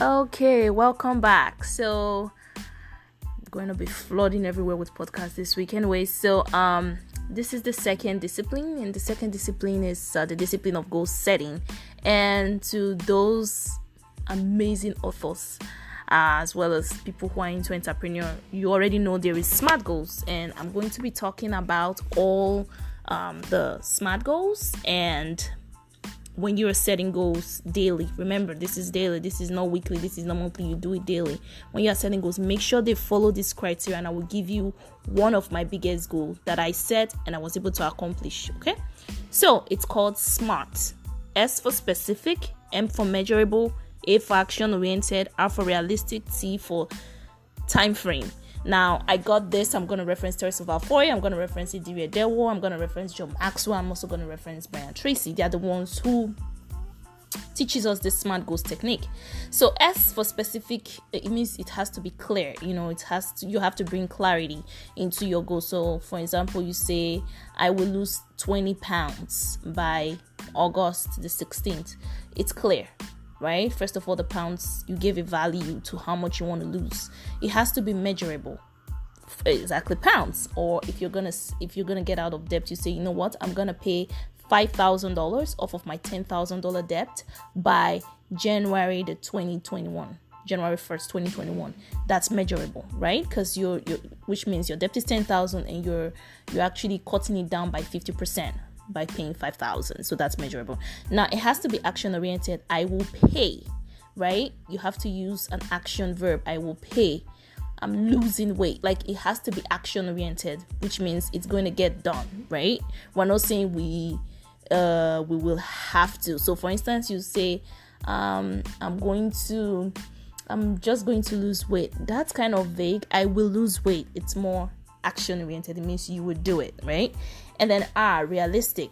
Okay, welcome back. So, going to be flooding everywhere with podcasts this week. Anyway, this is the second discipline, and the second discipline is the discipline of goal setting. And to those amazing authors, as well as people who are into entrepreneur, you already know there is SMART goals, and I'm going to be talking about all the SMART goals. And when you're setting goals daily, remember, this is daily, this is not weekly, this is not monthly, you do it daily. When you're setting goals, make sure they follow this criteria, and I will give you one of my biggest goals that I set and I was able to accomplish. Okay, so it's called SMART. S for specific, M for measurable, A for action oriented, R for realistic, T for time frame. Now, I got this. I'm going to reference Teresa Valfoy. I'm going to reference Idiri Edewo. I'm going to reference John Maxwell. I'm also going to reference Brian Tracy. They are the ones who teaches us the SMART goals technique. So S for specific, it means it has to be clear. You have to bring clarity into your goal. So, for example, you say, I will lose 20 pounds by August the 16th. It's clear. Right? First of all, the pounds, you give a value to how much you want to lose. It has to be measurable. Exactly, pounds. Or if you're gonna get out of debt, you say, you know what? I'm gonna pay $5,000 off of my $10,000 debt by January 1st, 2021. That's measurable, right? Because which means your debt is 10,000 and you're actually cutting it down by 50%. By paying 5,000. So that's measurable. Now it has to be action oriented. I will pay, right? You have to use an action verb. I will pay. I'm losing weight. Like, it has to be action oriented, which means it's going to get done, right? We're not saying we will have to. So for instance, you say, I'm just going to lose weight. That's kind of vague. I will lose weight. It's more action oriented. It means you would do it, right? And then R, realistic.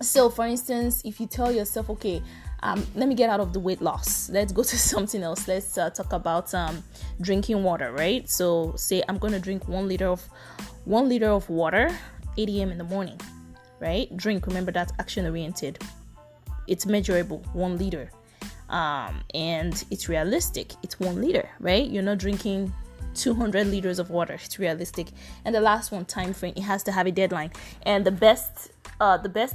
So for instance, if you tell yourself, okay, let me get out of the weight loss, let's go to something else. Let's talk about drinking water, right? So say I'm going to drink 1 liter of water 8 a.m. in the morning, right? Drink, remember, that's action oriented. It's measurable, 1 liter, and it's realistic. It's 1 liter, right? You're not drinking 200 liters of water. It's realistic. And the last one, time frame. It has to have a deadline. And the best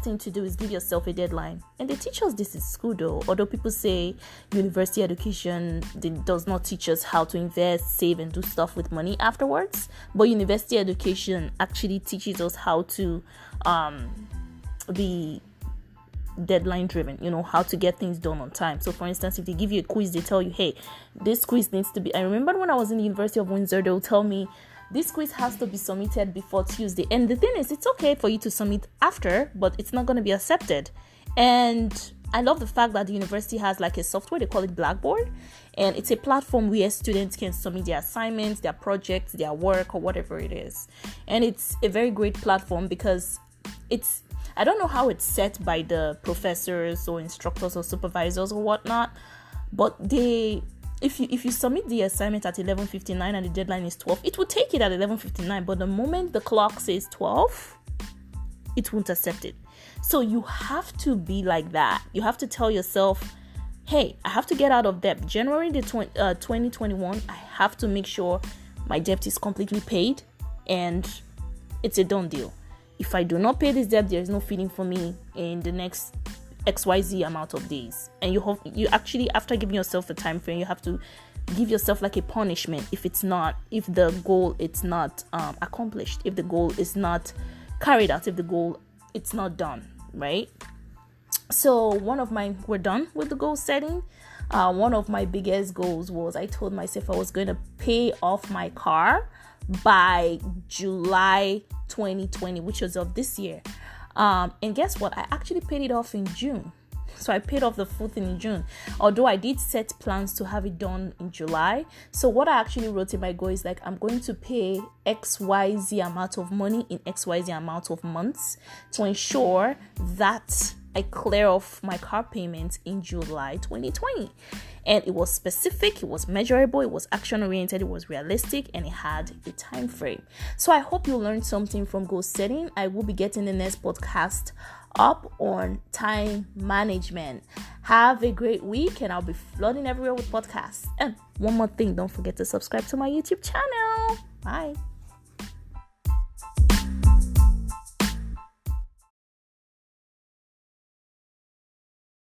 thing to do is give yourself a deadline. And they teach us this in school, though. Although people say university education does not teach us how to invest, save, and do stuff with money afterwards. But university education actually teaches us how to be deadline driven, how to get things done on time. So for instance, if they give you a quiz, they tell you, hey, this quiz needs to be, I remember when I was in the University of Windsor, they'll tell me this quiz has to be submitted before Tuesday. And the thing is, it's okay for you to submit after, but it's not going to be accepted. And I love the fact that the university has like a software, they call it Blackboard, and it's a platform where students can submit their assignments, their projects, their work, or whatever it is. And it's a very great platform because I don't know how it's set by the professors or instructors or supervisors or whatnot, but if you submit the assignment at 11:59 and the deadline is 12, it will take it at 11:59, but the moment the clock says 12, it won't accept it. So you have to be like that. You have to tell yourself, hey, I have to get out of debt. January 2021, I have to make sure my debt is completely paid, and it's a done deal. If I do not pay this debt, there is no feeding for me in the next XYZ amount of days. And you actually, after giving yourself a time frame, you have to give yourself like a punishment if the goal is not accomplished, if the goal is not carried out, if the goal it's not done, right? So we're done with the goal setting. One of my biggest goals was, I told myself I was going to pay off my car by July 2020, which was of this year. And guess what? I actually paid it off in June. So I paid off the full thing in June. Although I did set plans to have it done in July. So what I actually wrote in my goal is like, I'm going to pay XYZ amount of money in XYZ amount of months to ensure that I clear off my car payments in July 2020. And it was specific, it was measurable, it was action-oriented, it was realistic, and it had a time frame. So I hope you learned something from goal setting. I will be getting the next podcast up on time management. Have a great week, and I'll be flooding everywhere with podcasts. And one more thing, don't forget to subscribe to my YouTube channel. Bye.